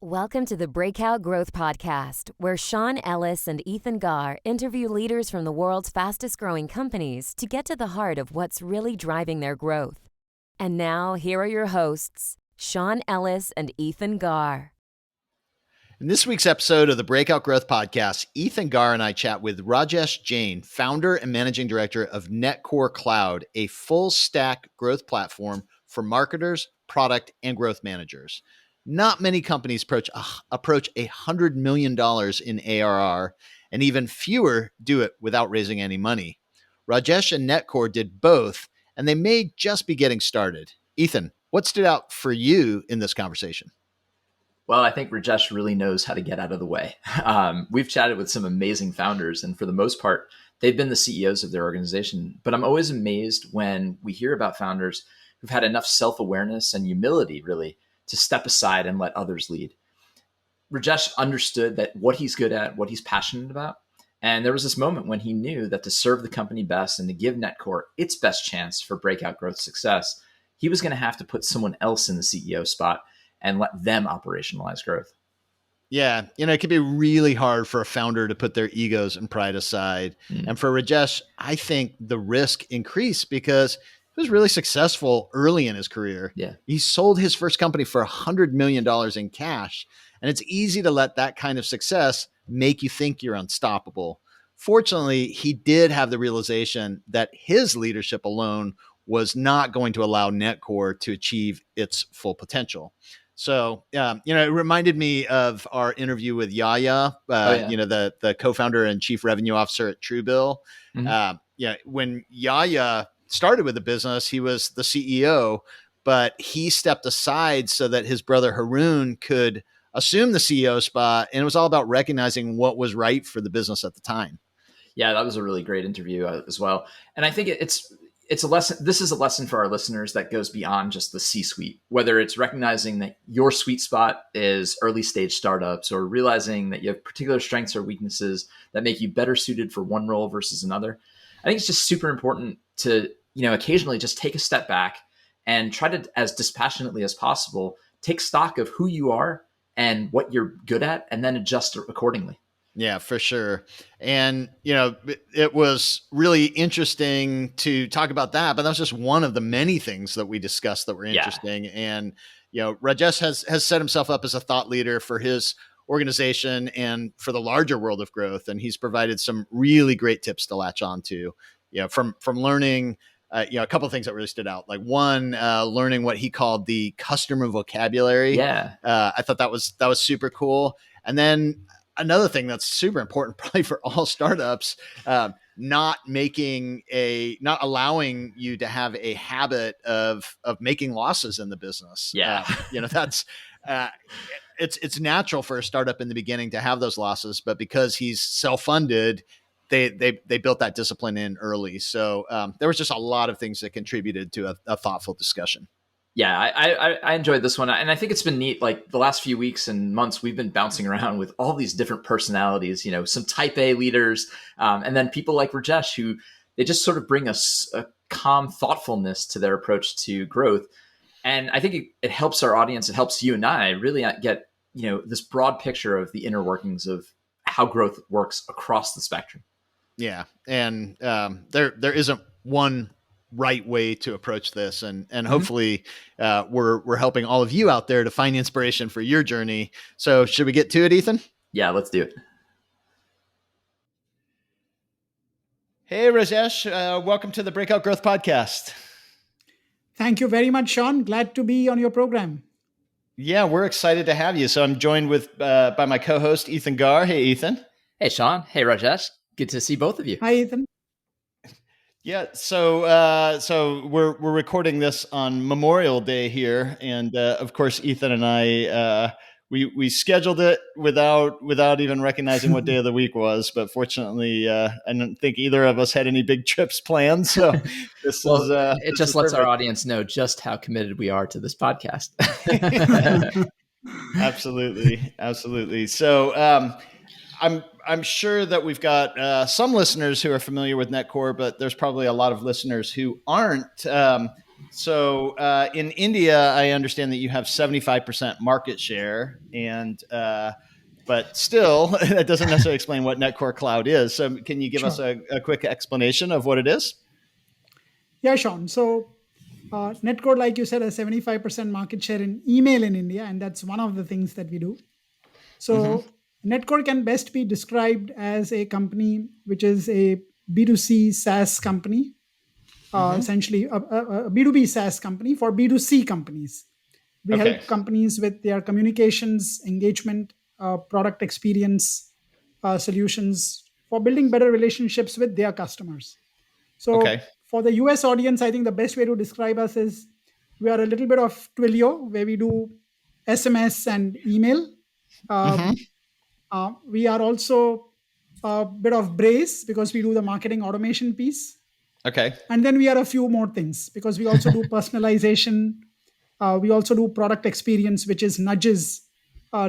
Welcome to the Breakout Growth Podcast, where Sean Ellis and Ethan Garr interview leaders from the world's fastest-growing companies to get to the heart of what's really driving their growth. And now, here are your hosts, Sean Ellis and Ethan Garr. In this week's episode of the Breakout Growth Podcast, Ethan Garr and I chat with Rajesh Jain, founder and managing director of Netcore Cloud, a full-stack growth platform for marketers, product, and growth managers. Not many companies approach $100 million in ARR, and even fewer do it without raising any money. Rajesh and Netcore did both, and they may just be getting started. Ethan, what stood out for you in this conversation? Well, I think Rajesh really knows how to get out of the way. We've chatted with some amazing founders, and for the most part, they've been the CEOs of their organization. But I'm always amazed when we hear about founders who've had enough self-awareness and humility, really, to step aside and let others lead. Rajesh understood that what he's good at, what he's passionate about. And there was this moment when he knew that to serve the company best and to give Netcore its best chance for breakout growth success, he was going to have to put someone else in the CEO spot and let them operationalize growth. Yeah, it can be really hard for a founder to put their egos and pride aside. And for Rajesh, I think the risk increased because he was really successful early in his career. Yeah. He sold his first company for $100 million in cash. And it's easy to let that kind of success make you think you're unstoppable. Fortunately, he did have the realization that his leadership alone was not going to allow Netcore to achieve its full potential. So, it reminded me of our interview with Yaya, the co-founder and chief revenue officer at Truebill. When Yaya started with the business, he was the CEO, but he stepped aside so that his brother Haroon could assume the CEO spot. And it was all about recognizing what was right for the business at the time. Yeah, that was a really great interview as well. And I think it's a lesson. This is a lesson for our listeners that goes beyond just the C-suite, whether it's recognizing that your sweet spot is early stage startups or realizing that you have particular strengths or weaknesses that make you better suited for one role versus another. I think it's just super important to, occasionally just take a step back and try to, as dispassionately as possible, take stock of who you are and what you're good at, and then adjust accordingly. Yeah, for sure. And, it was really interesting to talk about that, but that was just one of the many things that we discussed that were interesting. Yeah. And, Rajesh has set himself up as a thought leader for his organization and for the larger world of growth. And he's provided some really great tips to latch on to, from learning, a couple of things that really stood out. Like one, learning what he called the customer vocabulary. Yeah. I thought that was super cool. And then another thing that's super important, probably for all startups, not allowing you to have a habit of making losses in the business. Yeah. That's, it's natural for a startup in the beginning to have those losses, but because he's self-funded, they built that discipline in early. So there was just a lot of things that contributed to a thoughtful discussion. Yeah, I enjoyed this one. And I think it's been neat. Like the last few weeks and months, we've been bouncing around with all these different personalities, some type A leaders, and then people like Rajesh, who they just sort of bring a calm thoughtfulness to their approach to growth. And I think it helps our audience. It helps you and I really get, this broad picture of the inner workings of how growth works across the spectrum. Yeah. And there isn't one right way to approach this. And hopefully we're helping all of you out there to find inspiration for your journey. So should we get to it, Ethan? Yeah, let's do it. Hey, Rajesh, welcome to the Breakout Growth Podcast. Thank you very much, Sean. Glad to be on your program. Yeah, we're excited to have you. So I'm joined by my co-host, Ethan Garr. Hey, Ethan. Hey, Sean. Hey, Rajesh. Good to see both of you. Hi, Ethan. Yeah, so we're recording this on Memorial Day here, and of course, Ethan and I we scheduled it without even recognizing what day of the week was. But fortunately, I don't think either of us had any big trips planned. So this it just lets our audience know just how committed we are to this podcast. Absolutely. So I'm sure that we've got some listeners who are familiar with Netcore, but there's probably a lot of listeners who aren't. So in India, I understand that you have 75% market share, and but still, that doesn't necessarily explain what Netcore Cloud is. So can you give us Sure. a quick explanation of what it is? Yeah, Sean. So Netcore, like you said, has 75% market share in email in India, and that's one of the things that we do. Mm-hmm. So Netcore can best be described as a company which is a B2C SaaS company, Mm-hmm. essentially a B2B SaaS company for B2C companies. We Okay. help companies with their communications, engagement, product experience solutions for building better relationships with their customers. So, Okay. for the US audience, I think the best way to describe us is we are a little bit of Twilio, where we do SMS and email. Uh, Mm-hmm. we are also a bit of Braze because we do the marketing automation piece. Okay. And then we are a few more things because we also do personalization. We also do product experience, which is nudges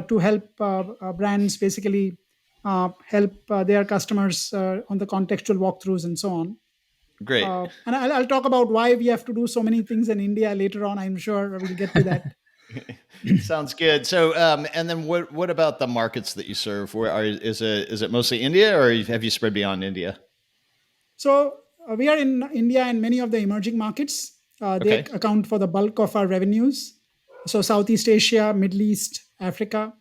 to help brands basically help their customers on the contextual walkthroughs and so on. Great. And I'll talk about why we have to do so many things in India later on. I'm sure we'll get to that. Sounds good. So, and then what about the markets that you serve? Is it mostly India, or have you spread beyond India? So we are in India and many of the emerging markets. They Okay. account for the bulk of our revenues. So Southeast Asia, Middle East, Africa,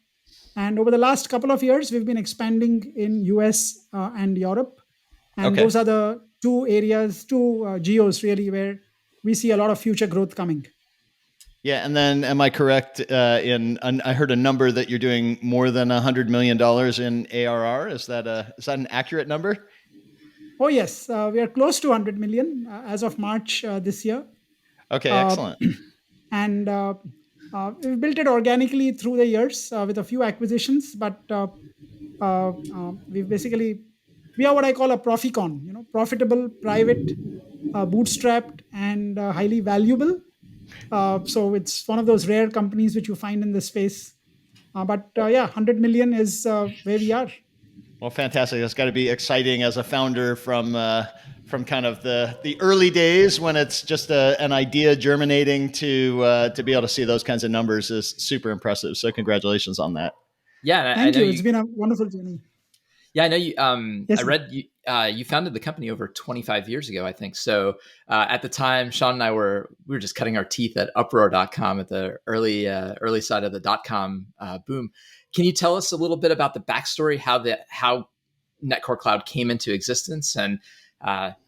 and over the last couple of years, we've been expanding in US and Europe, and Okay. those are the two areas, two geos really where we see a lot of future growth coming. Yeah, and then am I correct I heard a number that you're doing more than $100 million in ARR? Is that an accurate number? Oh yes, we are close to 100 million as of March this year. Okay, Uh, excellent. and we've built it organically through the years with a few acquisitions, but we've basically we are what I call a proficon, profitable, private, bootstrapped, and highly valuable. So it's one of those rare companies which you find in this space. But yeah, 100 million is where we are. Well, fantastic. That's got to be exciting as a founder from kind of the early days when it's just an idea germinating to be able to see those kinds of numbers is super impressive. So congratulations on that. Yeah, and I Thank know you. It's you. been a wonderful journey. Yeah, I know you. I Yes, sir. read you. You founded the company over 25 years ago, I think. So at the time, Sean and I we were just cutting our teeth at Uproar.com at the early side of the .com boom. Can you tell us a little bit about the backstory, how Netcore Cloud came into existence, and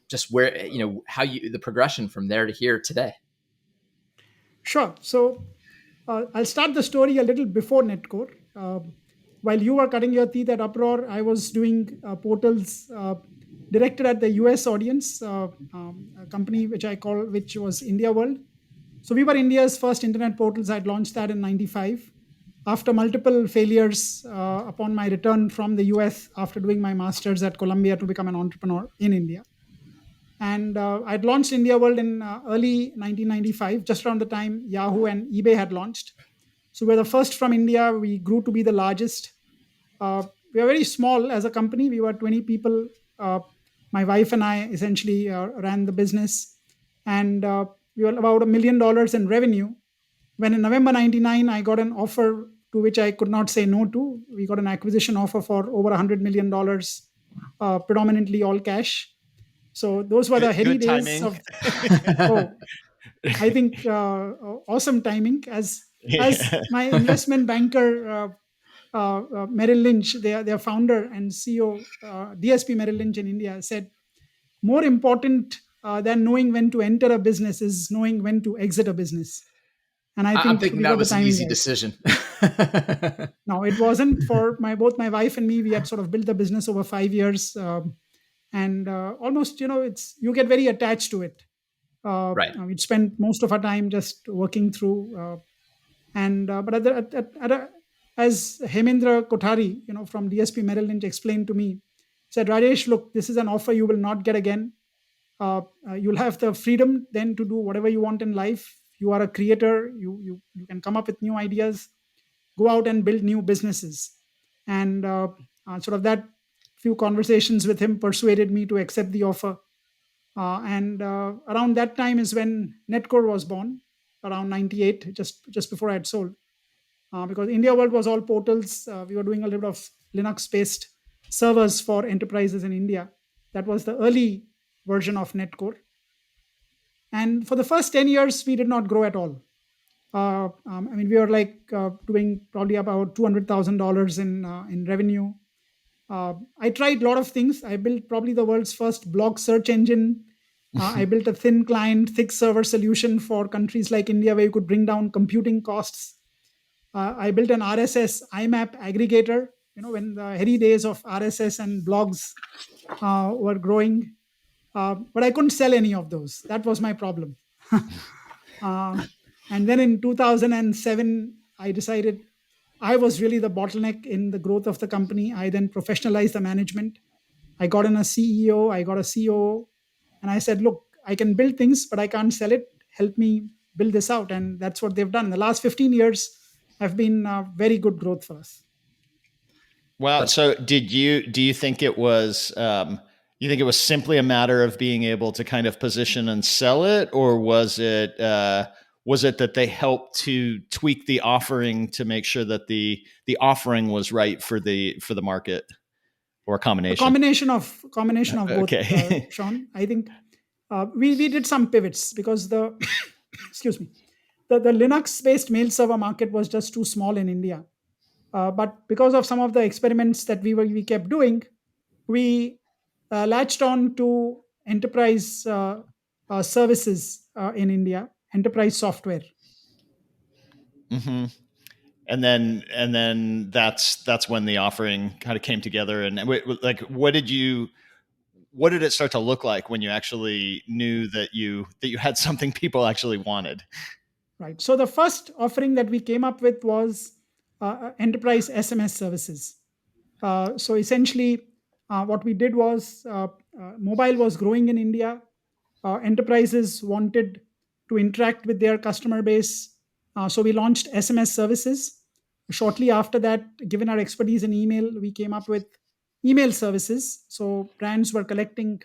just where how the progression from there to here today? Sure. So I'll start the story a little before Netcore. While you were cutting your teeth at Uproar, I was doing portals directed at the US audience, a company which was India World. So we were India's first internet portals. I'd launched that in '95. After multiple failures upon my return from the US after doing my master's at Columbia to become an entrepreneur in India. And I'd launched India World in early 1995, just around the time Yahoo and eBay had launched. So we're the first from India. We grew to be the largest. We are very small as a company. We were 20 people. My wife and I essentially ran the business. And we were about $1 million in revenue. When in November '99, I got an offer to which I could not say no to. We got an acquisition offer for over $100 million, predominantly all cash. So those were the heady Good days timing. of, oh, I think awesome timing. As Yeah. my investment banker, Merrill Lynch, their founder and CEO, DSP Merrill Lynch in India, said, more important than knowing when to enter a business is knowing when to exit a business. And I I'm think thinking we that got the was an timing easy right. decision. Now, it wasn't for both my wife and me. We had sort of built the business over 5 years, and almost it's you get very attached to it. Right. We'd spend most of our time just working through, and but as Hemendra Kothari, from DSP Merrill Lynch explained to me, said, Rajesh, look, this is an offer you will not get again. You'll have the freedom then to do whatever you want in life. You are a creator. You can come up with new ideas, go out and build new businesses. And sort of that few conversations with him persuaded me to accept the offer. And around that time is when Netcore was born, around 98, just before I had sold. Because India World was all portals. We were doing a little bit of Linux-based servers for enterprises in India. That was the early version of Netcore. And for the first 10 years, we did not grow at all. I mean, we were like doing probably about $200,000 in revenue. I tried a lot of things. I built probably the world's first blog search engine. I built a thin client, thick server solution for countries like India where you could bring down computing costs. I built an RSS IMAP aggregator. When the heady days of RSS and blogs were growing, but I couldn't sell any of those. That was my problem. Uh, and then in 2007, I decided I was really the bottleneck in the growth of the company. I then professionalized the management. I got in a CEO, I got a COO, and I said, look, I can build things, but I can't sell it. Help me build this out. And that's what they've done. In the last 15 years have been very good growth for us. Wow. That's So do you think it was, you think it was simply a matter of being able to kind of position and sell it, or was it that they helped to tweak the offering to make sure that the offering was right for the market, or a A combination? combination of both, Okay. Sean. I think we did some pivots because the excuse me, the Linux based mail server market was just too small in India. But because of some of the experiments that we kept doing, we latched on to enterprise services in India, enterprise software. hmm And then that's when the offering kind of came together. And like, what did it start to look like when you actually knew that you had something people actually wanted? Right. So the first offering that we came up with was enterprise SMS services. So essentially, what we did was mobile was growing in India. Enterprises wanted to interact with their customer base. So we launched SMS services. Shortly after that, given our expertise in email, we came up with email services. So brands were collecting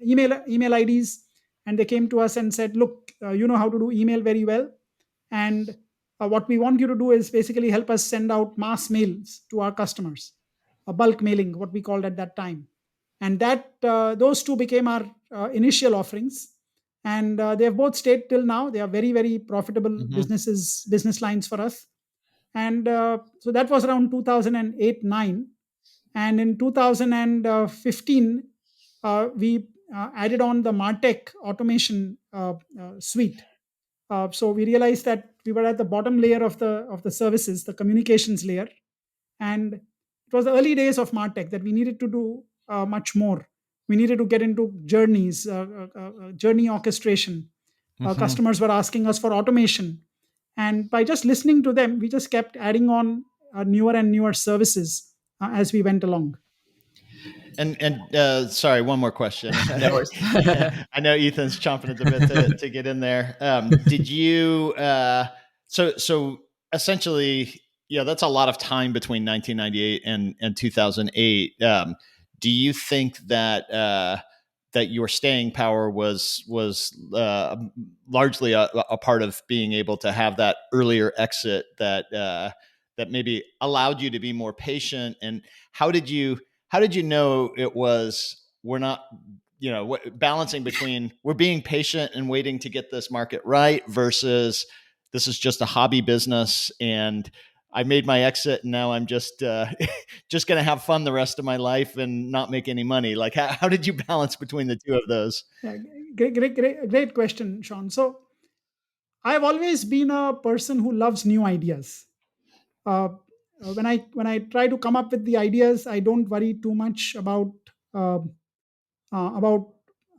email IDs, and they came to us and said, "Look, you know how to do email very well, and what we want you to do is basically help us send out mass mails to our customers, a bulk mailing, what we called at that time." And that those two became our initial offerings, and they have both stayed till now. They are very, very profitable hmm business lines for us. And so that was around 2008 9. And in 2015, we added on the Martech automation suite. So we realized that we were at the bottom layer of the services, the communications layer, and it was the early days of Martech that we needed to do much more. We needed to get into journeys, journey orchestration. hmm Customers were asking us for automation, and by just listening to them, we just kept adding on newer and newer services as we went along. And sorry, one more question. no worries. I know Ethan's chomping at the bit to get in there. Did you? So essentially, yeah, that's a lot of time between 1998 and 2008. Do you think that your staying power was largely a part of being able to have that earlier exit that maybe allowed you to be more patient? And how did you know it was, we're not, balancing between we're being patient and waiting to get this market right versus this is just a hobby business and I made my exit and now I'm just just going to have fun the rest of my life and not make any money? Like, how did you balance between the two of those? Yeah, great question, Sean. So I've always been a person who loves new ideas. uh, when I try to come up with the ideas, I don't worry too much uh, about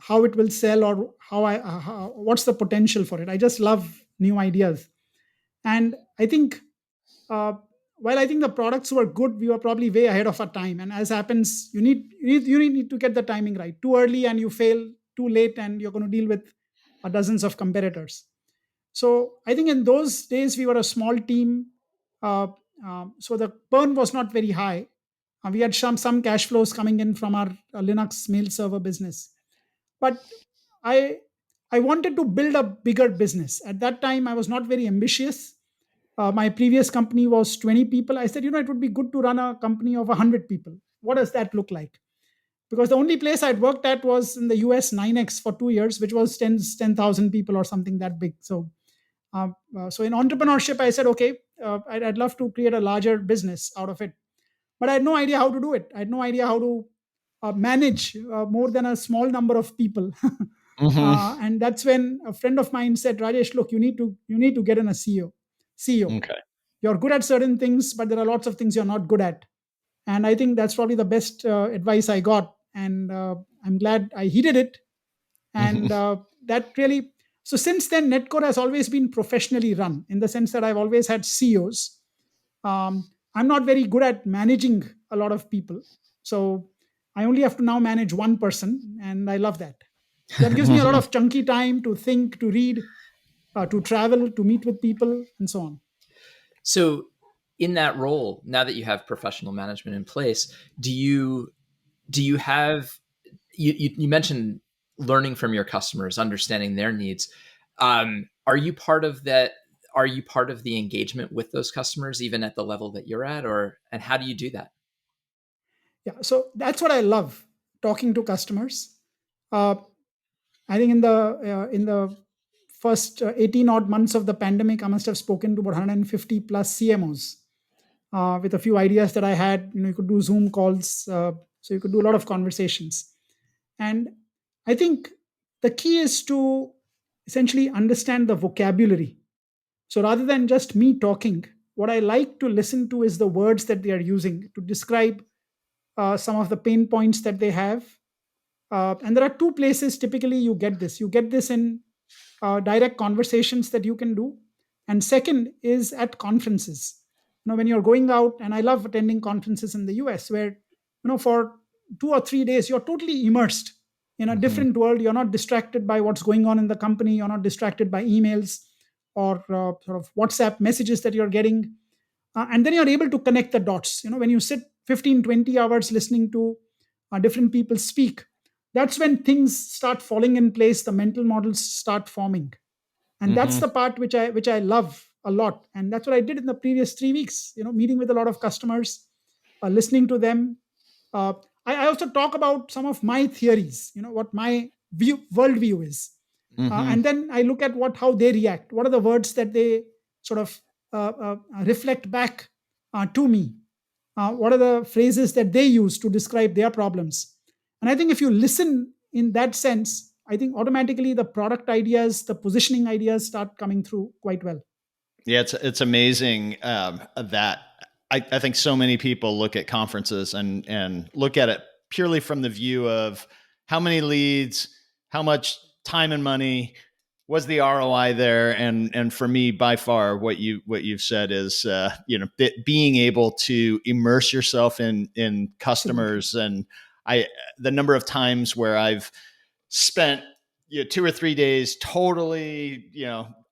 how it will sell or what's the potential for it. I just love new ideas, and I think uh, while I think the products were good, we were probably way ahead of our time. And as happens, you need to get the timing right. Too early and you fail, too late and you're going to deal with dozens of competitors. So I think in those days we were a small team, uh, so the burn was not very high. We had some cash flows coming in from our Linux mail server business, but I wanted to build a bigger business. At that time, I was not very ambitious. My previous company was 20 people. I said, it would be good to run a company of 100 people. What does that look like? Because the only place I'd worked at was in the US 9X for 2 years, which was 10,000 people or something that big. So in entrepreneurship, I said, okay, I'd love to create a larger business out of it. But I had no idea how to do it. I had no idea how to manage more than a small number of people. Mm-hmm. And that's when a friend of mine said, Rajesh, look, you need to get in a CEO. Okay. You're good at certain things, but there are lots of things you're not good at. And I think that's probably the best advice I got. And I'm glad I heeded it. And Mm-hmm. that really, so since then, Netcore has always been professionally run in the sense that I've always had CEOs. I'm not very good at managing a lot of people. So I only have to now manage one person, and I love that. That gives me a lot of chunky time to think, to read, to travel, to meet with people, and so on. So, in that role, now that you have professional management in place, do you have you mentioned learning from your customers, understanding their needs. Are you part of that? Are you part of the engagement with those customers, even at the level that you're at, and how do you do that? Yeah, so that's what I love, talking to customers. Uh, I think in the first 18 odd months of the pandemic, I must have spoken to about 150 plus CMOs with a few ideas that I had. You could do Zoom calls, so you could do a lot of conversations. And I think the key is to essentially understand the vocabulary. So rather than just me talking, what I like to listen to is the words that they are using to describe some of the pain points that they have. And there are two places typically you get this. You get this in direct conversations that you can do. And second is at conferences. When you're going out, and I love attending conferences in the US where, for 2 or 3 days, you're totally immersed in a Mm-hmm. different world. You're not distracted by what's going on in the company. You're not distracted by emails or sort of WhatsApp messages that you're getting. And then you're able to connect the dots. When you sit 15, 20 hours listening to different people speak, that's when things start falling in place, the mental models start forming. And that's Mm-hmm. the part which I love a lot. And that's what I did in the previous 3 weeks, meeting with a lot of customers, listening to them. uh, I also talk about some of my theories, what my worldview is. Mm-hmm. And then I look at how they react, what are the words that they sort of reflect back to me, what are the phrases that they use to describe their problems. And I think if you listen in that sense, I think automatically the product ideas, the positioning ideas start coming through quite well. Yeah, it's amazing that I think so many people look at conferences and look at it purely from the view of how many leads, how much time and money was the ROI there, and for me, by far, what you've said is being able to immerse yourself in Absolutely. customers, and I the number of times where I've spent 2 or 3 days totally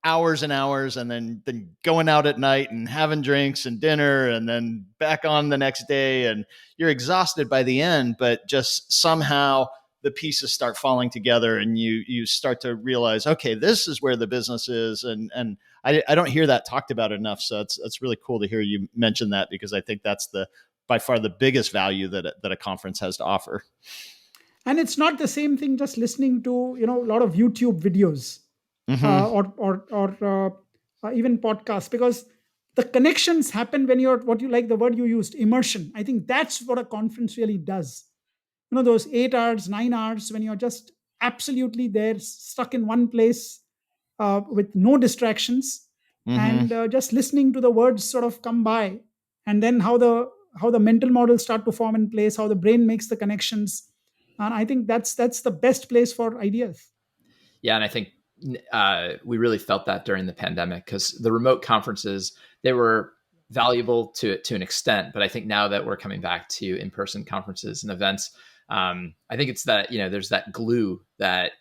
hours and hours, and then going out at night and having drinks and dinner and then back on the next day, and you're exhausted by the end, but just somehow the pieces start falling together and you start to realize, okay, this is where the business is. And I don't hear that talked about enough, so it's really cool to hear you mention that, because I think that's the by far the biggest value that a conference has to offer. And it's not the same thing just listening to a lot of YouTube videos, Mm-hmm. or even podcasts, because the connections happen when you're, what you like, the word you used, immersion. I think that's what a conference really does. Those 8 hours, 9 hours, when you're just absolutely there, stuck in one place, with no distractions, Mm-hmm. and just listening to the words sort of come by, and then how the mental models start to form in place, how the brain makes the connections. And I think that's the best place for ideas. Yeah, and I think we really felt that during the pandemic, because the remote conferences, they were valuable to an extent, but I think now that we're coming back to in-person conferences and events, I think it's that there's that glue that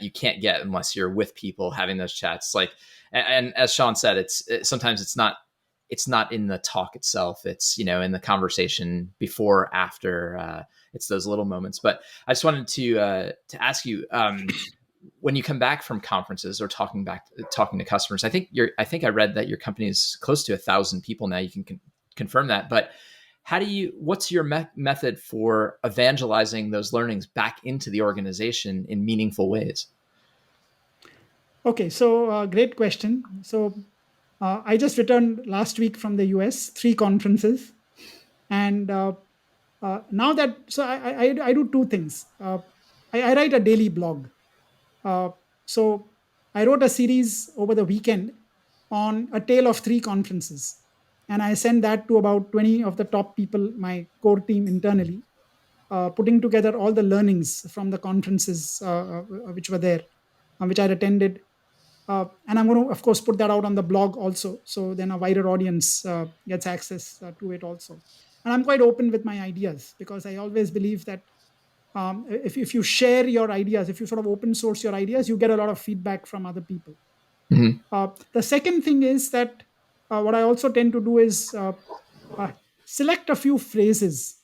you can't get unless you're with people having those chats. Like, and as Sean said, sometimes it's not in the talk itself. It's in the conversation before, after. It's those little moments. But I just wanted to ask you. when you come back from conferences or talking to customers, I think I read that your company is close to 1,000 people now. You can confirm that, but what's your method for evangelizing those learnings back into the organization in meaningful ways? Okay, so great question. So I just returned last week from the US, 3 conferences, and now that so I do 2 things. I write a daily blog. Uh, so I wrote a series over the weekend on a tale of 3 conferences, and I sent that to about 20 of the top people, my core team internally, putting together all the learnings from the conferences which were there, which I attended. And I'm going to, of course, put that out on the blog also. So then a wider audience gets access to it also. And I'm quite open with my ideas because I always believe that if you share your ideas, if you sort of open source your ideas, you get a lot of feedback from other people. Mm-hmm. The second thing is that what I also tend to do is uh, select a few phrases,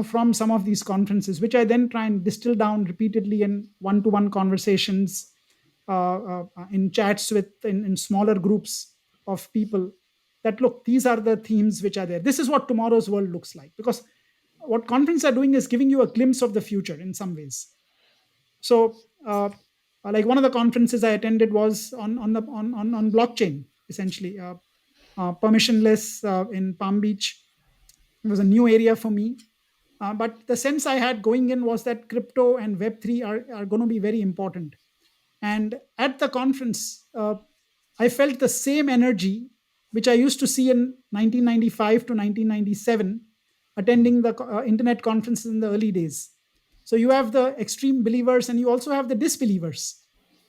from some of these conferences, which I then try and distill down repeatedly in one-to-one conversations, in chats in smaller groups of people. That look, these are the themes which are there. This is what tomorrow's world looks like. Because what conferences are doing is giving you a glimpse of the future in some ways. So, like one of the conferences I attended was on blockchain, essentially, permissionless in Palm Beach. It was a new area for me, but the sense I had going in was that crypto and Web3 are going to be very important. And at the conference, I felt the same energy which I used to see in 1995 to 1997, attending the internet conferences in the early days. So you have the extreme believers and you also have the disbelievers.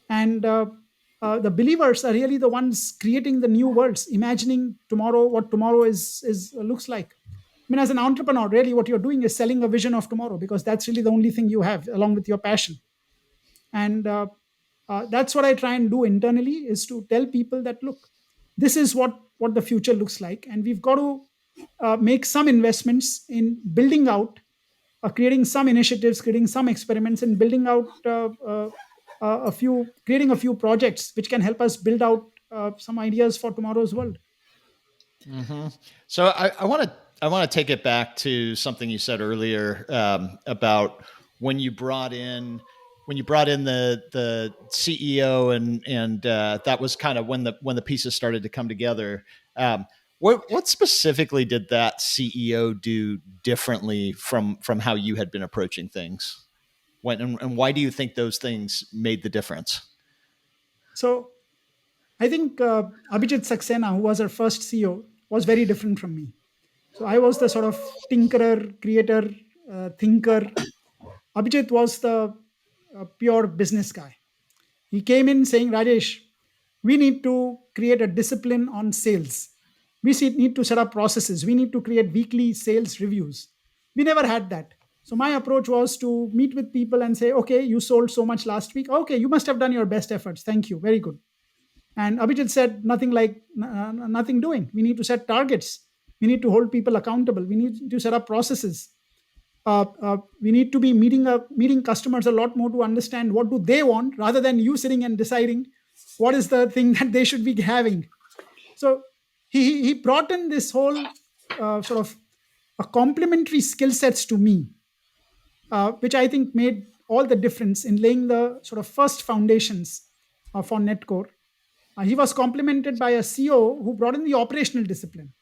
And the believers are really the ones creating the new worlds, imagining tomorrow, what tomorrow is looks like. I mean, as an entrepreneur, really what you're doing is selling a vision of tomorrow because that's really the only thing you have along with your passion. And that's what I try and do internally, is to tell people that, look, this is what the future looks like, and we've got to make some investments in building out, creating some initiatives, creating some experiments, and building out creating a few projects which can help us build out some ideas for tomorrow's world. Mm-hmm. So I want to take it back to something you said earlier about when you brought in the CEO and that was kind of when the pieces started to come together. What specifically did that CEO do differently from how you had been approaching things? And why do you think those things made the difference? So I think Abhijit Saxena, who was our first CEO, was very different from me. So I was the sort of tinkerer, creator, thinker. Abhijit was the pure business guy. He came in saying, Rajesh, we need to create a discipline on sales. Need to set up processes. We need to create weekly sales reviews. We never had that. So my approach was to meet with people and say, okay, you sold so much last week. Okay, you must have done your best efforts. Thank you. Very good. And Abhijit said, nothing like nothing doing. We need to set targets. We need to hold people accountable. We need to set up processes. We need to be meeting customers a lot more to understand what do they want, rather than you sitting and deciding what is the thing that they should be having. So he brought in this whole sort of a complementary skill sets to me, which I think made all the difference in laying the sort of first foundations for Netcore. He was complemented by a CEO who brought in the operational discipline.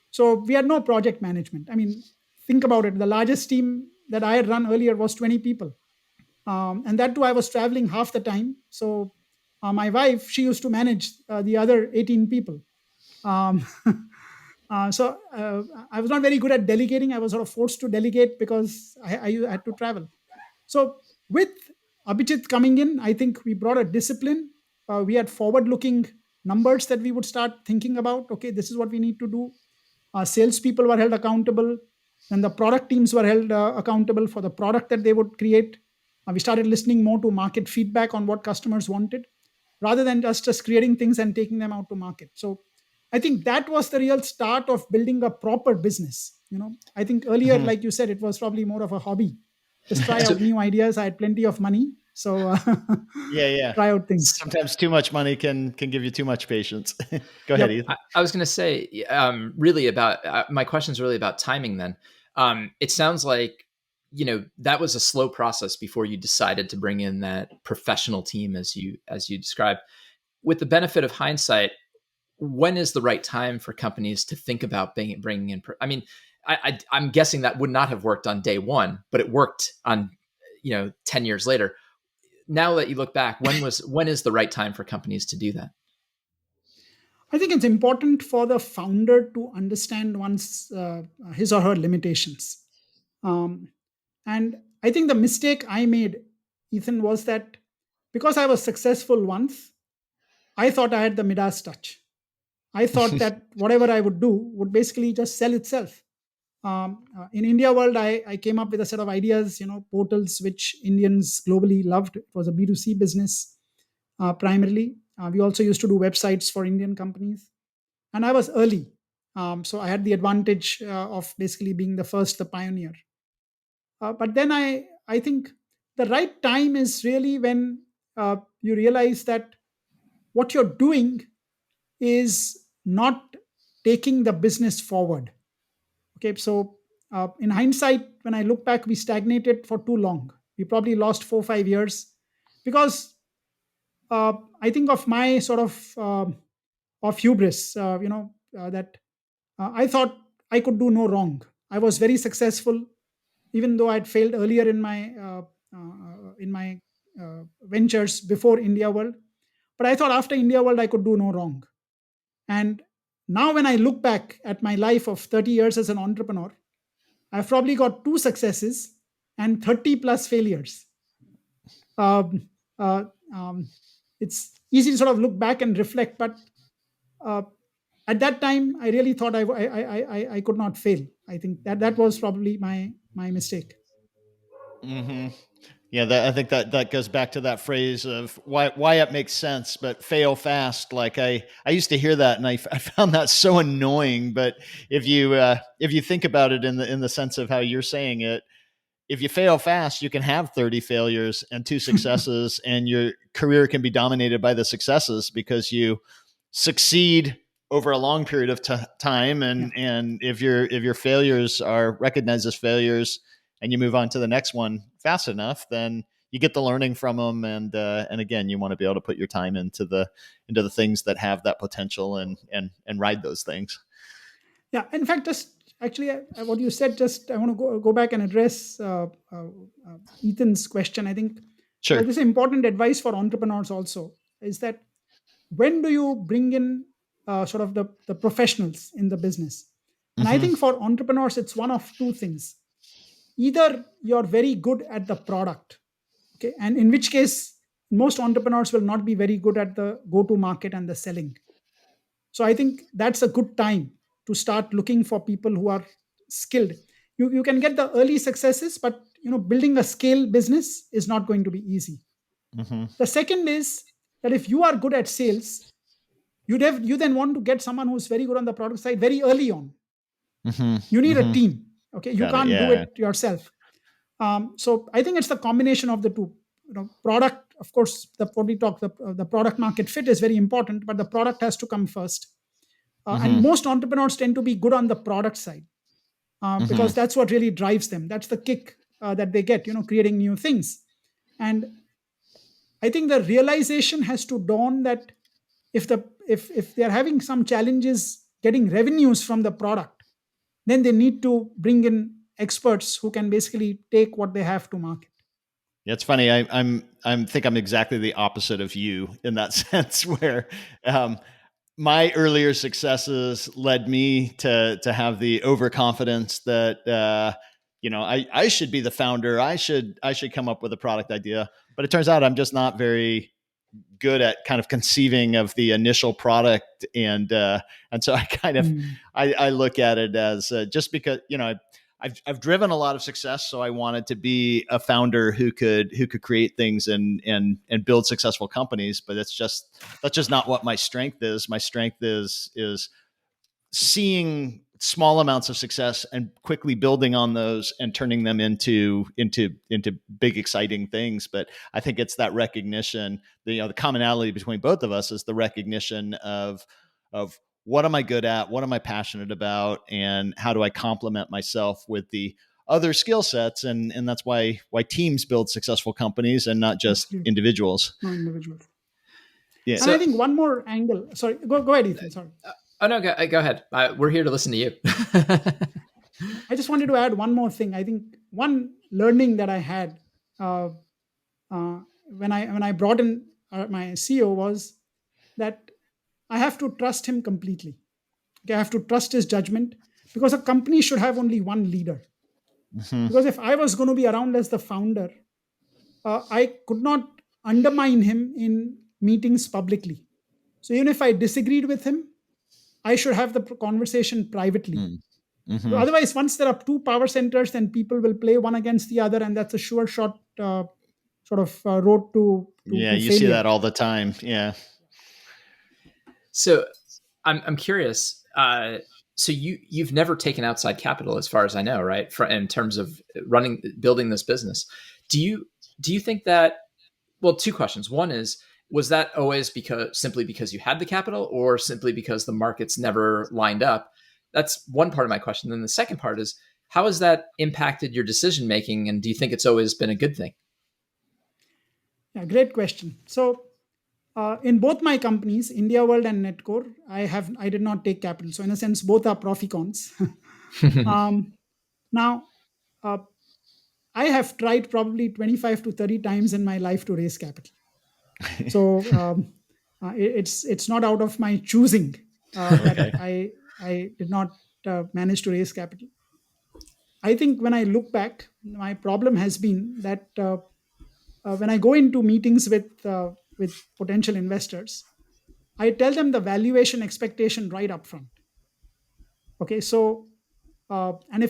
So we had no project management. I mean, think about it. The largest team that I had run earlier was 20 people. And that too, I was traveling half the time. So my wife, she used to manage the other 18 people. Um, so I was not very good at delegating. I was sort of forced to delegate because I had to travel. So with Abhijit coming in, I think we brought a discipline. We had forward-looking numbers that we would start thinking about. Okay, this is what we need to do. Salespeople were held accountable, and the product teams were held accountable for the product that they would create. We started listening more to market feedback on what customers wanted, rather than just creating things and taking them out to market. So I think that was the real start of building a proper business. I think earlier, like you said, it was probably more of a hobby. Just try So out new ideas. I had plenty of money. So Yeah. try out things. Sometimes too much money can give you too much patience. Go ahead, Yep. Ethan. I was going to say, really about my question is really about timing. Then it sounds like that was a slow process before you decided to bring in that professional team, as you described. With the benefit of hindsight, when is the right time for companies to think about bringing in? I mean, I'm guessing that would not have worked on day one, but it worked on 10 years later. Now that you look back, when is the right time for companies to do that? I think it's important for the founder to understand one's his or her limitations. Um, and I think the mistake I made, Ethan, was that because I was successful once, I thought I had the Midas touch. I thought that whatever I would do would basically just sell itself. In India world, I came up with a set of ideas, portals which Indians globally loved. It was a B2C business primarily. We also used to do websites for Indian companies, and I was early. So I had the advantage of basically being the first, the pioneer. But then I think the right time is really when you realize that what you're doing is not taking the business forward. Okay, so in hindsight, when I look back, we stagnated for too long. We probably lost 4 or 5 years because I think of my sort of hubris. That I thought I could do no wrong. I was very successful, even though I'd failed earlier in my ventures before India World. But I thought after India World, I could do no wrong. And now, when I look back at my life of 30 years as an entrepreneur, I've probably got two successes and 30 plus failures. Um, uh, um, it's easy to sort of look back and reflect, but uh, at that time, I really thought I could not fail. I think that was probably my mistake. Mm-hmm. Yeah, I think that goes back to that phrase of why it makes sense, but fail fast. Like I used to hear that, and I found that so annoying. But if you think about it in the sense of how you're saying it, if you fail fast, you can have 30 failures and two successes, and your career can be dominated by the successes because you succeed over a long period of time. Yeah. And if your failures are recognized as failures and you move on to the next one fast enough, then you get the learning from them. And again, you want to be able to put your time into the things that have that potential and ride those things. Yeah. In fact, just actually, what you said, just I want to go back and address Ethan's question. I think Sure. this is important advice for entrepreneurs also, is that when do you bring in sort of the professionals in the business? And I Mm-hmm. think for entrepreneurs, it's one of two things. Either you're very good at the product, okay, and in which case, most entrepreneurs will not be very good at the go to market and the selling. So I think that's a good time to start looking for people who are skilled. You can get the early successes, but building a scale business is not going to be easy. Mm-hmm. The second is that if you are good at sales, you then want to get someone who's very good on the product side very early on. Mm-hmm. You need a Mm-hmm. team. Okay, you Got it. can't do Yeah. it yourself. So I think it's the combination of the two. Product, of course, what we talk, the product market fit is very important, but the product has to come first. And Mm-hmm. most entrepreneurs tend to be good on the product side Mm-hmm. because that's what really drives them. That's the kick that they get, creating new things. And I think the realization has to dawn that if they're having some challenges getting revenues from the product, then they need to bring in experts who can basically take what they have to market. Yeah, it's funny. I'm think I'm exactly the opposite of you in that sense, where my earlier successes led me to have the overconfidence that I should be the founder. I should come up with a product idea. But it turns out I'm just not very good at kind of conceiving of the initial product, and so I kind of Mm. I look at it as just because I've driven a lot of success, so I wanted to be a founder who could create things and build successful companies. But that's just not what my strength is. My strength is seeing small amounts of success and quickly building on those and turning them into big exciting things. But I think it's that recognition, the commonality between both of us is the recognition of what am I good at, what am I passionate about, and how do I complement myself with the other skill sets, and that's why teams build successful companies and not just Absolutely. individuals. No individuals. Yeah. And I think one more angle. Sorry, go ahead, Ethan. Sorry. Oh no, go ahead. We're here to listen to you. I just wanted to add one more thing. I think one learning that I had uh, when I brought in my CEO was that I have to trust him completely. Okay, I have to trust his judgment because a company should have only one leader. Mhm. Because if I was going to be around as the founder, I could not undermine him in meetings publicly. So even if I disagreed with him, I should have the conversation privately. Mm. Mhm. Otherwise, once there are two power centers, then people will play one against the other, and that's a sure shot sort of road Yeah, to you see failure. that all the time. Yeah. So I'm curious. So you've never taken outside capital, as far as I know, right? In terms of building this business, do you think that? Well, two questions. One is, was that always simply because you had the capital, or simply because the markets never lined up? That's one part of my question. Then the second part is, how has that impacted your decision making, and do you think it's always been a good thing? Yeah, great question. So in both my companies, India World and Netcore, I did not take capital. So in a sense, both are proficons. um, Now, uh, I have tried probably 25 to 30 times in my life to raise capital. So it's not out of my choosing that Okay. I did not manage to raise capital. I think when I look back, my problem has been that when I go into meetings with potential investors, I tell them the valuation expectation right up front. Okay, so and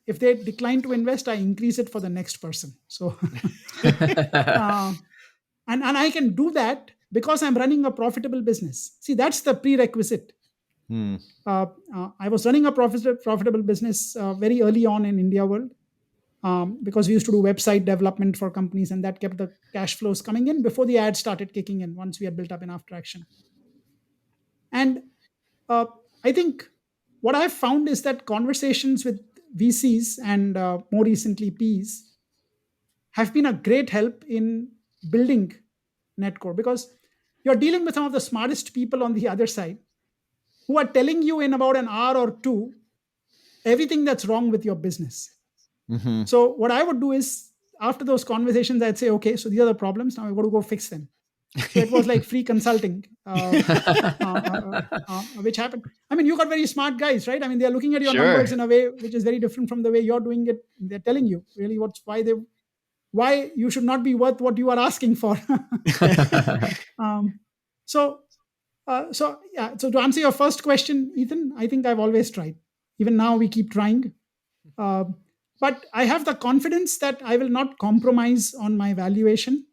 if they decline to invest, I increase it for the next person. So uh, and I can do that because I'm running a profitable business. See, that's the prerequisite. Hmm. I was running a profitable business very early on in India World, because we used to do website development for companies, and that kept the cash flows coming in before the ads started kicking in once we had built up enough traction. And uh, I think what I've found is that conversations with VCs and more recently Ps have been a great help in building Netcore, because you're dealing with some of the smartest people on the other side who are telling you in about an hour or two everything that's wrong with your business. Mm-hmm. So what I would do is, after those conversations, I'd say, okay, so these are the problems. Now I've got to go fix them. So it was like free consulting, which happened. I mean, you got very smart guys, right? I mean, they're looking at your Sure. numbers in a way which is very different from the way you're doing it. They're telling you really why you should not be worth what you are asking for. um, so, so yeah. So to answer your first question, Ethan, I think I've always tried. Even now, we keep trying. But I have the confidence that I will not compromise on my valuation,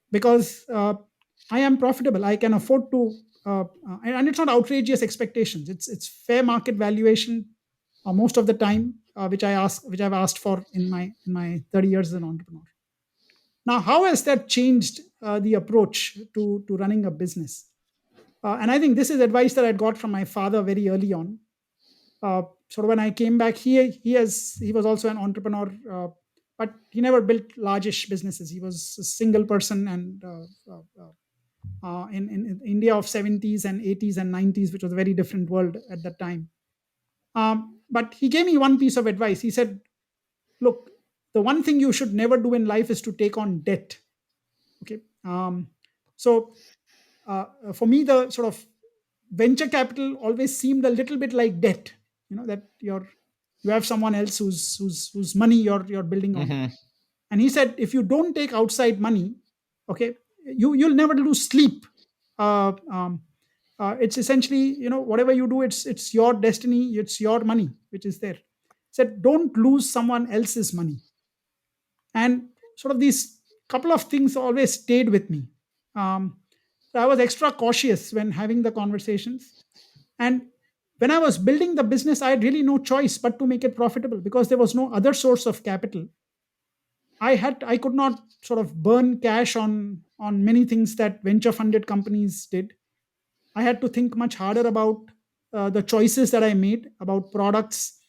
because I am profitable. I can afford to, and it's not outrageous expectations. It's fair market valuation most of the time, which I've asked for in my 30 years as an entrepreneur. Now, how has that changed the approach to running a business? And I think this is advice that I got from my father very early on. Sort of when I came back, he was also an entrepreneur, but he never built largish businesses. He was a single person, and in India of 70s and 80s and 90s, which was a very different world at that time. But he gave me one piece of advice. He said, "Look, the one thing you should never do in life is to take on debt." Okay, so for me, the sort of venture capital always seemed a little bit like debt. That you have someone else whose money you're building on. Mm-hmm. And he said, if you don't take outside money, okay, you'll never lose sleep. It's essentially, whatever you do, it's your destiny, it's your money which is there. He said, don't lose someone else's money. And sort of these couple of things always stayed with me. So I was extra cautious when having the conversations. And when I was building the business, I had really no choice but to make it profitable because there was no other source of capital. I could not sort of burn cash on many things that venture funded companies did. I had to think much harder about the choices that I made about products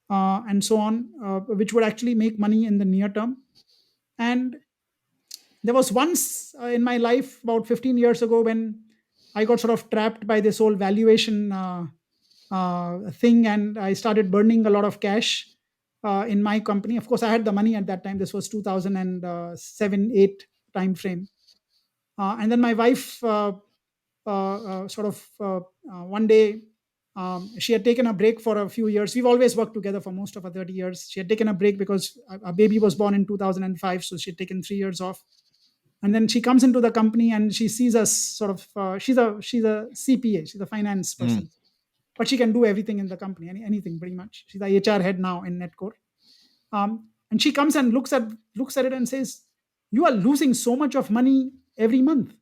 and so on, which would actually make money in the near term. And there was once in my life about 15 years ago when I got sort of trapped by this whole valuation thing, and I started burning a lot of cash in my company. Of course, I had the money at that time. This was 2007 8 time frame. And then my wife sort of one day, she had taken a break for a few years. We've always worked together for most of our 30 years. She had taken a break because a baby was born in 2005, so she had taken 3 years off. And then she comes into the company and she sees us sort of. She's a CPA, she's a finance person, but she can do everything in the company, anything pretty much. She's the HR head now in Netcore. And she comes and looks at it and says, "You are losing so much of money every month."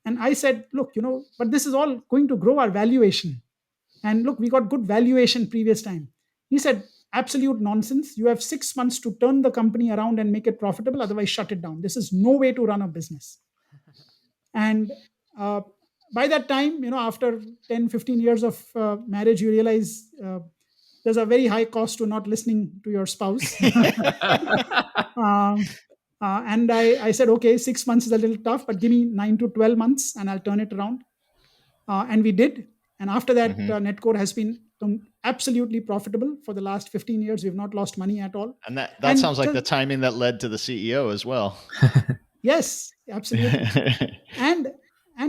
And I said, "Look, but this is all going to grow our valuation. And look, we got good valuation previous time." He said, "Absolute nonsense. You have 6 months to turn the company around and make it profitable. Otherwise, shut it down. This is no way to run a business." And uh, by that time, after 10, 15 years of marriage, you realize there's a very high cost to not listening to your spouse. um, and I said, "Okay, 6 months is a little tough, but give me 9 to 12 months and I'll turn it around." And we did. And after that, Netcore has been absolutely profitable for the last 15 years. We've not lost money at all. And that sounds like the timing that led to the CEO as well. Yes, absolutely. and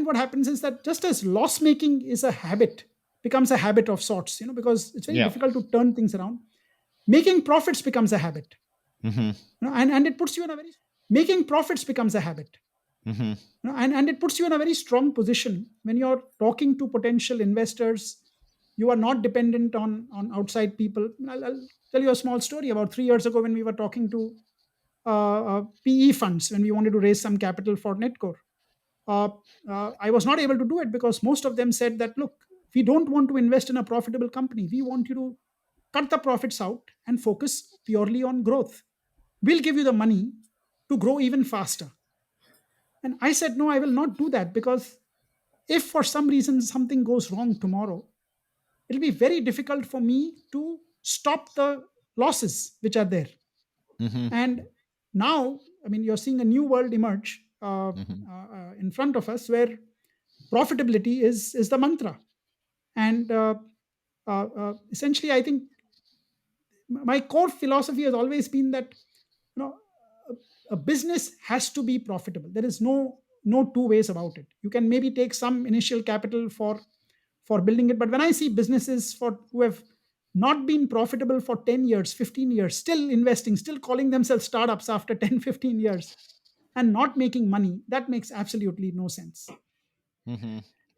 what happens is that just as loss making is a habit, becomes a habit of sorts, because it's very difficult to turn things around. Making profits becomes a habit. And it puts you in a very making profits becomes a habit. And it puts you in a very strong position when you're talking to potential investors. You are not dependent on outside people. I'll tell you a small story. About 3 years ago, when we were talking to PE funds, when we wanted to raise some capital for Netcore, I was not able to do it because most of them said that, "Look, we don't want to invest in a profitable company. We want you to cut the profits out and focus purely on growth. We'll give you the money to grow even faster." And I said, "No, I will not do that, because if for some reason something goes wrong tomorrow, it'll be very difficult for me to stop the losses which are there." And now, I mean, you're seeing a new world emerge in front of us where profitability is the mantra. And essentially, I think my core philosophy has always been that, you know a business has to be profitable. There is no two ways about it. You can maybe take some initial capital for building it, but when I see businesses who have not been profitable for 10 years, 15 years, still investing, still calling themselves startups after 10, 15 years, and not making money, that makes absolutely no sense.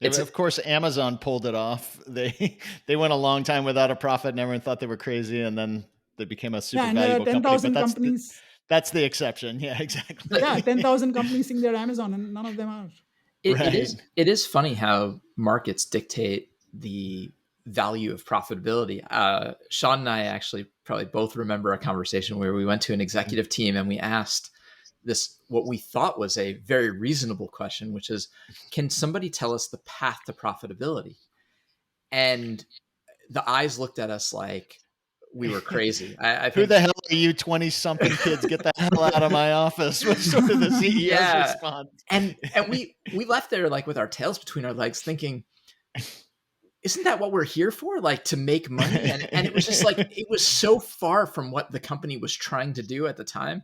Of course, Amazon pulled it off. They went a long time without a profit, and everyone thought they were crazy, and then they became a super valuable 10,000 company. companies. That's the exception. Yeah, exactly. Yeah, 10,000 companies think they're Amazon, and none of them are. It is funny how markets dictate the value of profitability. Sean and I actually probably both remember a conversation where we went to an executive team and we asked what we thought was a very reasonable question, which is, can somebody tell us the path to profitability? And the eyes looked at us like we were crazy. I think, who the hell are you 20-something kids? Get the hell out of my office, was sort of the CEO's response. And we left there like with our tails between our legs thinking, isn't that what we're here for? Like, to make money? And it was just like, it was so far from what the company was trying to do at the time.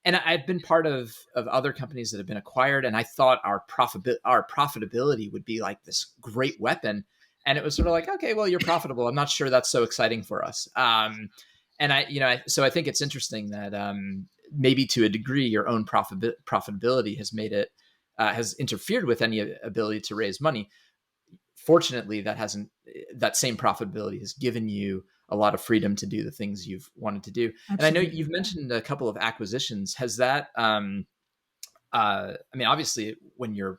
And I've been part of other companies that have been acquired, and I thought our profitability would be like this great weapon. And it was sort of like, okay, well, you're profitable. I'm not sure that's so exciting for us. So I think it's interesting that maybe to a degree, your own profitability has made it, has interfered with any ability to raise money. Fortunately, that same profitability has given you a lot of freedom to do the things you've wanted to do. Absolutely. And I know you've mentioned a couple of acquisitions. Has that, I mean, obviously when you're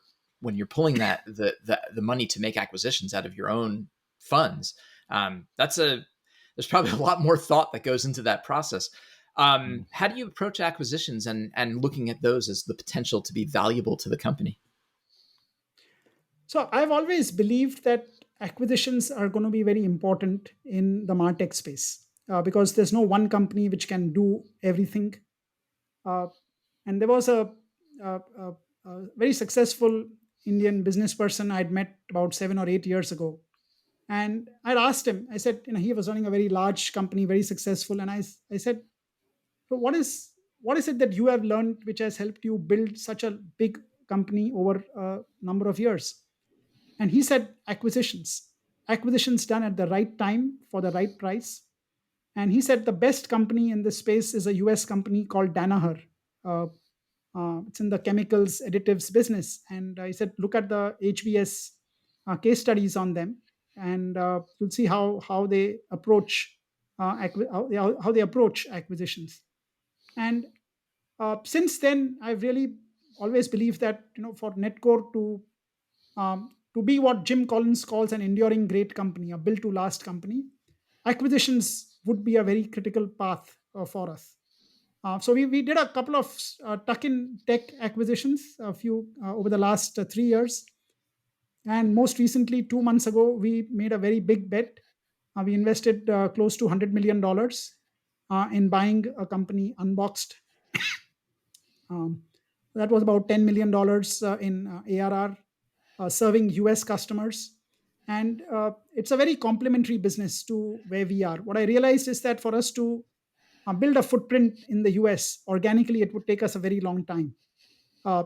pulling the money to make acquisitions out of your own funds. That's a There's probably a lot more thought that goes into that process. How do you approach acquisitions and looking at those as the potential to be valuable to the company? So I've always believed that acquisitions are going to be very important in the martech space, because there's no one company which can do everything. Uh, and there was a very successful Indian business person I'd met about 7 or 8 years ago. And I'd asked him, I said, he was running a very large company, very successful. And I said, so what is it that you have learned which has helped you build such a big company over a number of years? And he said, acquisitions done at the right time for the right price. And he said the best company in this space is a US company called Danaher. Uh, it's in the chemicals additives business. And he said, look at the HBS case studies on them, and you'll see how they approach how they approach acquisitions. And since then, I've really always believed that for Netcore to be what Jim Collins calls an enduring great company, a built to last company, acquisitions would be a very critical path for us. So we did a couple of tuck-in tech acquisitions, a few over the last 3 years, and most recently, 2 months ago, we made a very big bet. We invested close to $100 million in buying a company, Unboxed. Um, that was about $10 million in ARR, serving US customers. And it's a very complementary business to where we are. What I realized is that for us to build a footprint in the US organically, it would take us a very long time.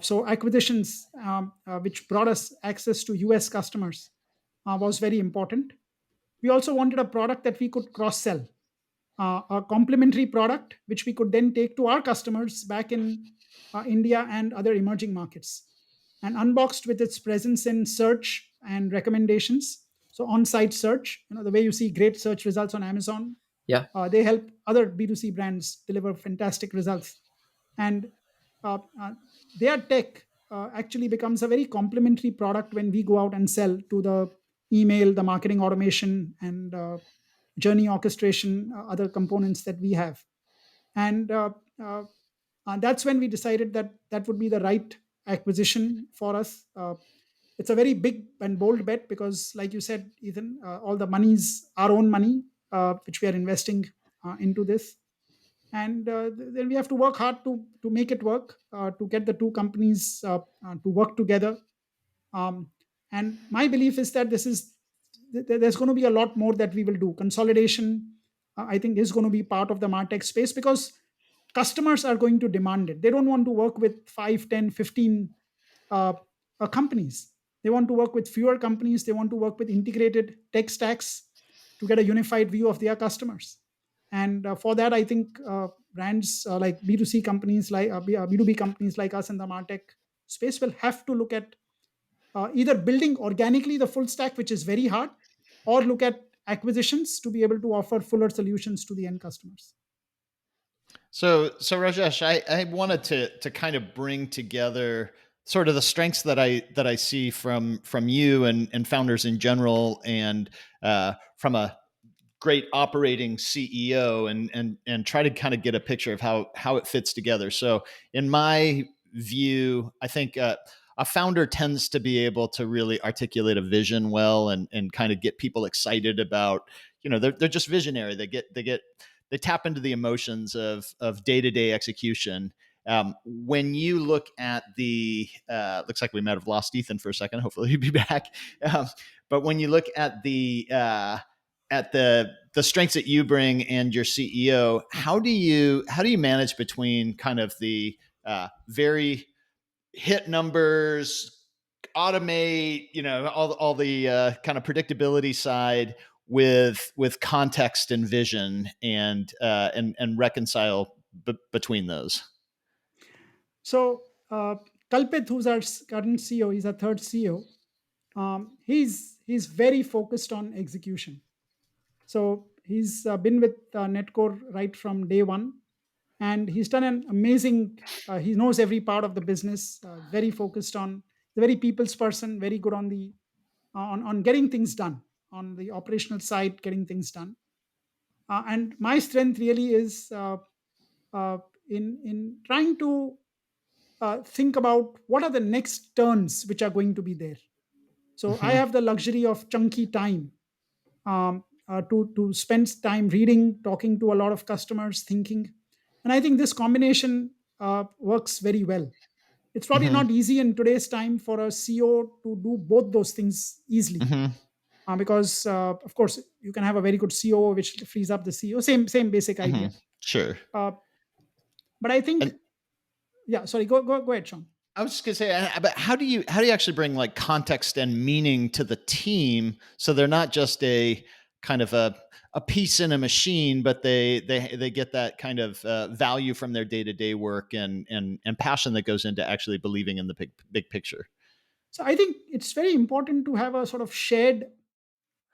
So acquisitions, which brought us access to US customers, was very important. We also wanted a product that we could cross sell, a complementary product which we could then take to our customers back in India and other emerging markets. And Unboxed, with its presence in search and recommendations, so on-site search, the way you see great search results on Amazon, Yeah. they help other B2C brands deliver fantastic results. And uh, uh, their tech actually becomes a very complementary product when we go out and sell to the email, the marketing automation, and journey orchestration, other components that we have. And that's when we decided that that would be the right acquisition for us. It's a very big and bold bet because, like you said, Ethan, all the money's our own money, which we are investing into this. And then we have to work hard to make it work, to get the two companies to work together. um, and my belief is that there's going to be a lot more that we will do. Consolidation, I think, is going to be part of the martech space because customers are going to demand it. They don't want to work with 5, 10, 15 uh, companies. They want to work with fewer companies. They want to work with integrated tech stacks to get a unified view of their customers. And for that, I think brands like B2C companies, like B2B companies like us in the martech space, will have to look at either building organically the full stack, which is very hard, or look at acquisitions to be able to offer fuller solutions to the end customers. So Rajesh, I wanted to kind of bring together sort of the strengths that I see from you and founders in general, and from a great operating CEO, and try to kind of get a picture of how it fits together. So in my view, I think a founder tends to be able to really articulate a vision well, and kind of get people excited about, they're just visionary. They tap into the emotions of day-to-day execution. When you look at the looks like we might have lost Ethan for a second. Hopefully he'll be back. But when you look at the strengths that you bring and your CEO, how do you manage between kind of the very hit numbers, automate, all the kind of predictability side with context and vision, and reconcile between those? So Kalpit, who's our current CEO, he's our third CEO. He's very focused on execution. So he's been with Netcore right from day one, and he's done an amazing. He knows every part of the business. Very focused on the very people's person. Very good on the on getting things done. on the operational side, getting things done. And my strength really is uh, in trying to think about what are the next turns which are going to be there. So I Hmm. have the luxury of chunky time, to spend time reading, talking to a lot of customers, thinking, and I think this combination works very well. It's probably Hmm. not easy in today's time for a CEO to do both those things easily, Hmm. because of course you can have a very good COO which frees up the CEO. Same basic Hmm. idea. Sure. Uh, but I think, And yeah. Sorry, go ahead, Sean. I was just gonna say, but how do you actually bring like context and meaning to the team so they're not just a kind of a piece in a machine, but they get that kind of value from their day to day work and passion that goes into actually believing in the big picture. So I think it's very important to have a sort of shared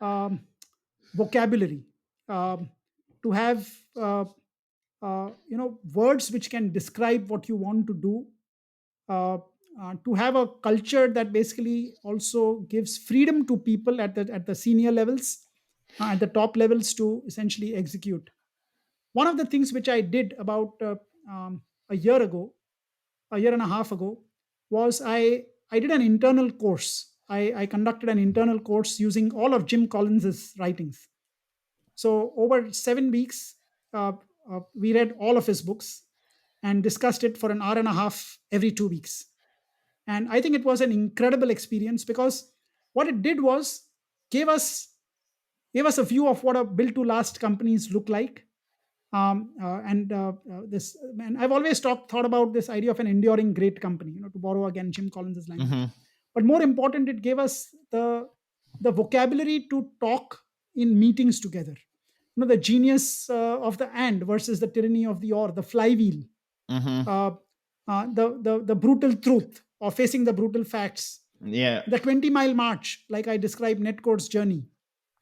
um, vocabulary, um, to have words which can describe what you want to do, uh, to have a culture that basically also gives freedom to people at the senior levels, at the top levels, to essentially execute. One of the things which I did about a year ago, a year and a half ago, was I did an internal course. I conducted an internal course using all of Jim Collins's writings. So over 7 weeks, we read all of his books and discussed it for an hour and a half every 2 weeks. And I think it was an incredible experience, because what it did was gave us gave us a view of what a built to last companies look like. And I've always thought about this idea of an enduring great company, to borrow again Jim Collins' language. Hmm. But more important, it gave us the vocabulary to talk in meetings together. The genius of the and versus the tyranny of the or, the flywheel, Hmm. uh, the brutal truth or facing the brutal facts, Yeah. the 20-mile march, like I described Netcore's journey.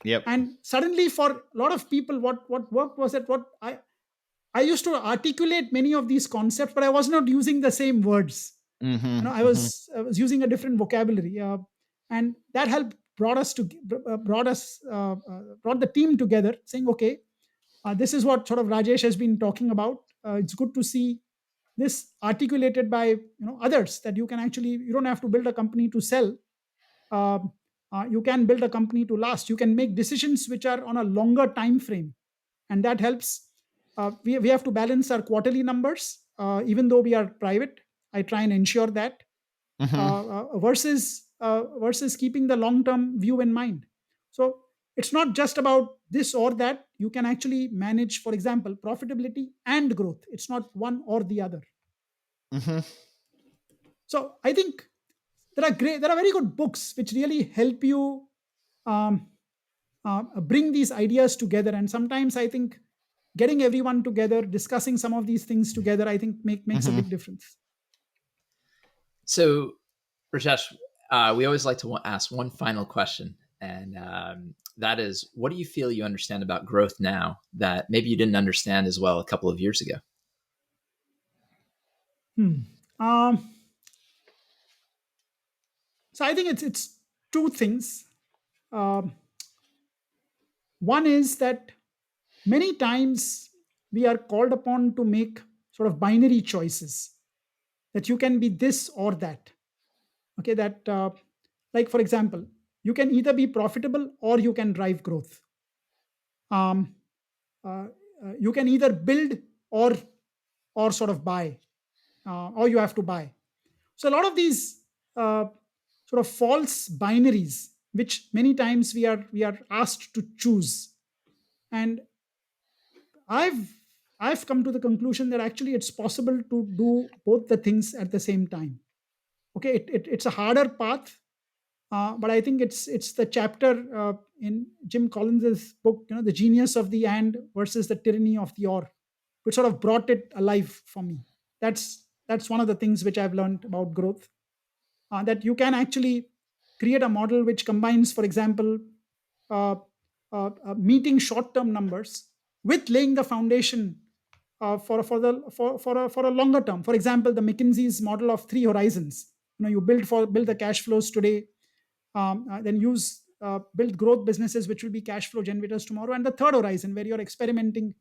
Yep. And suddenly, for a lot of people, what worked was that what I used to articulate many of these concepts, but I was not using the same words. Hmm. I was using a different vocabulary, and that helped brought the team together, saying, okay, this is what sort of Rajesh has been talking about. It's good to see this articulated by others, that you don't have to build a company to sell. um, you can build a company to last. You can make decisions which are on a longer time frame, and that helps. We have to balance our quarterly numbers, even though we are private. I try and ensure that, Hmm. versus keeping the long term view in mind. So it's not just about this or that. You can actually manage, for example, profitability and growth. It's not one or the other. Hmm. So I think there are very good books which really help you um, bring these ideas together. And sometimes I think getting everyone together, discussing some of these things together, I think makes a Hmm. big difference. So, Rajesh, we always like to ask one final question, and that is, what do you feel you understand about growth now that maybe you didn't understand as well a couple of years ago? Hmm. Um, so I think it's two things. Um, One is that many times we are called upon to make sort of binary choices, that you can be this or that. Okay, that like for example, you can either be profitable or you can drive growth. Um, uh, you can either build or sort of buy, or you have to buy. So a lot of these sort of false binaries, which many times we are asked to choose. And I've I've come to the conclusion that actually it's possible to do both the things at the same time. Okay, it's a harder path, but I think it's the chapter in Jim Collins's book, the genius of the and versus the tyranny of the or, which sort of brought it alive for me. That's one of the things which I've learned about growth, that you can actually create a model which combines, for example, uh, meeting short-term numbers with laying the foundation for a longer term. For example, the McKinsey's model of three horizons. You build the cash flows today, then use build growth businesses which will be cash flow generators tomorrow, and the third horizon where you're experimenting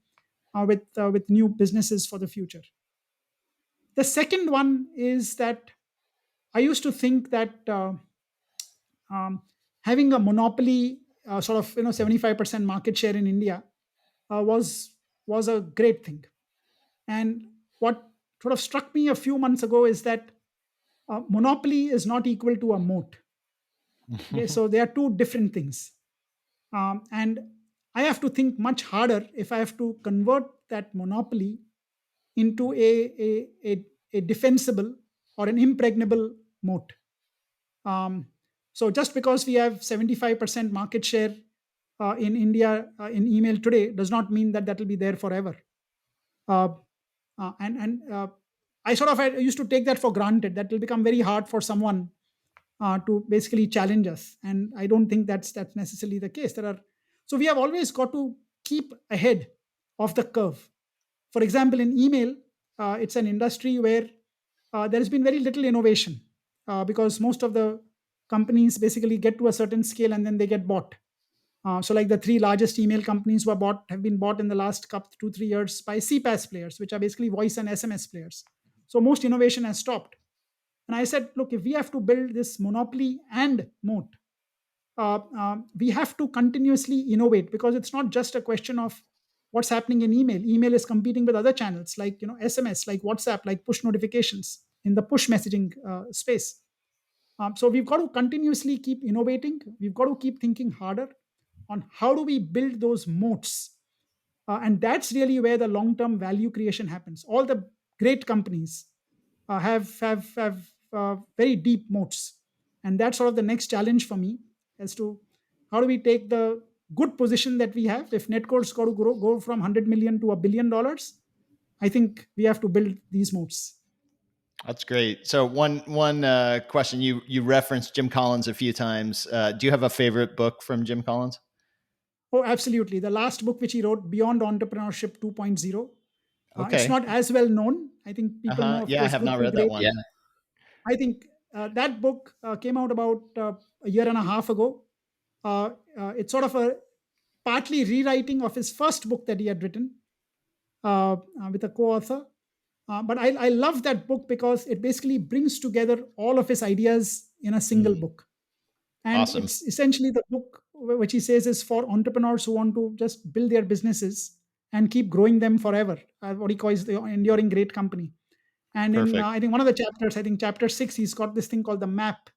with new businesses for the future. The second one is that I used to think that um, having a monopoly, sort of 75% market share in India, was a great thing. And what sort of struck me a few months ago is that monopoly is not equal to a moat. Okay, so they are two different things. And I have to think much harder if I have to convert that monopoly into a defensible or an impregnable moat. Um, so just because we have 75% market share in India in email today does not mean that that will be there forever. Uh, and I used to take that for granted. That will become very hard for someone to basically challenge us, and I don't think that's necessarily the case. So we have always got to keep ahead of the curve. For example, in email, it's an industry where there has been very little innovation, because most of the companies basically get to a certain scale and then they get bought. So, like the three largest email companies have been bought in the last 2-3 years by CPaaS players, which are basically voice and SMS players. So most innovation has stopped. And I said, look, if we have to build this monopoly and moat, we have to continuously innovate, because it's not just a question of what's happening in email. Email is competing with other channels like SMS, like WhatsApp, like push notifications in the push messaging space. So we've got to continuously keep innovating. We've got to keep thinking harder on how do we build those moats, and that's really where the long-term value creation happens. All the great companies have very deep moats, and that's sort of the next challenge for me as to how do we take the good position that we have. If Netcore's got to go from 100 million to $1 billion, I think we have to build these moats. That's great. So one question, you referenced Jim Collins a few times. Do you have a favorite book from Jim Collins? Oh, absolutely. The last book which he wrote, Beyond Entrepreneurship 2.0. It's Okay. not as well known. I think people know, of Yeah, I course, have Good not to read that Great. one. Yeah. I think that book came out about a year and a half ago. It's sort of a partly rewriting of his first book that he had written with a co-author. But I love that book because it basically brings together all of his ideas in a single book. And Awesome. it's essentially the book which he says is for entrepreneurs who want to just build their businesses and keep growing them forever. What he calls the enduring great company. And in Perfect. I think one of the chapters, I think chapter 6, he's got this thing called the map,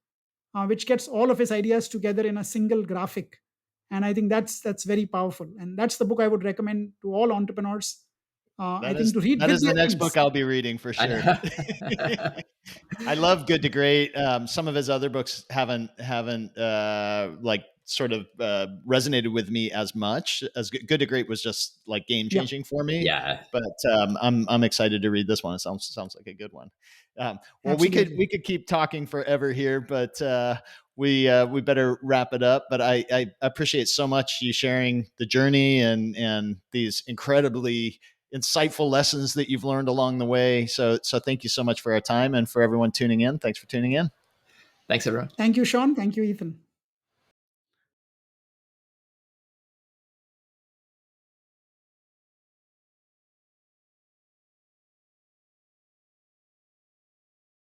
which gets all of his ideas together in a single graphic. And I think that's very powerful. And that's the book I would recommend to all entrepreneurs. I think to read that with is the their next ease. book I'll be reading for I sure. know. I love Good to Great. Some of his other books haven't like sort of resonated with me as much as Good to Great was just like game changing for me. Yeah. But I'm excited to read this one. It sounds like a good one. Well, Absolutely. we could keep talking forever here, but we better wrap it up. But I appreciate so much you sharing the journey and these incredibly insightful lessons that you've learned along the way. So thank you so much for our time, and for everyone tuning in. Thanks for tuning in. Thanks, everyone. Thank you, Sean. Thank you, Ethan.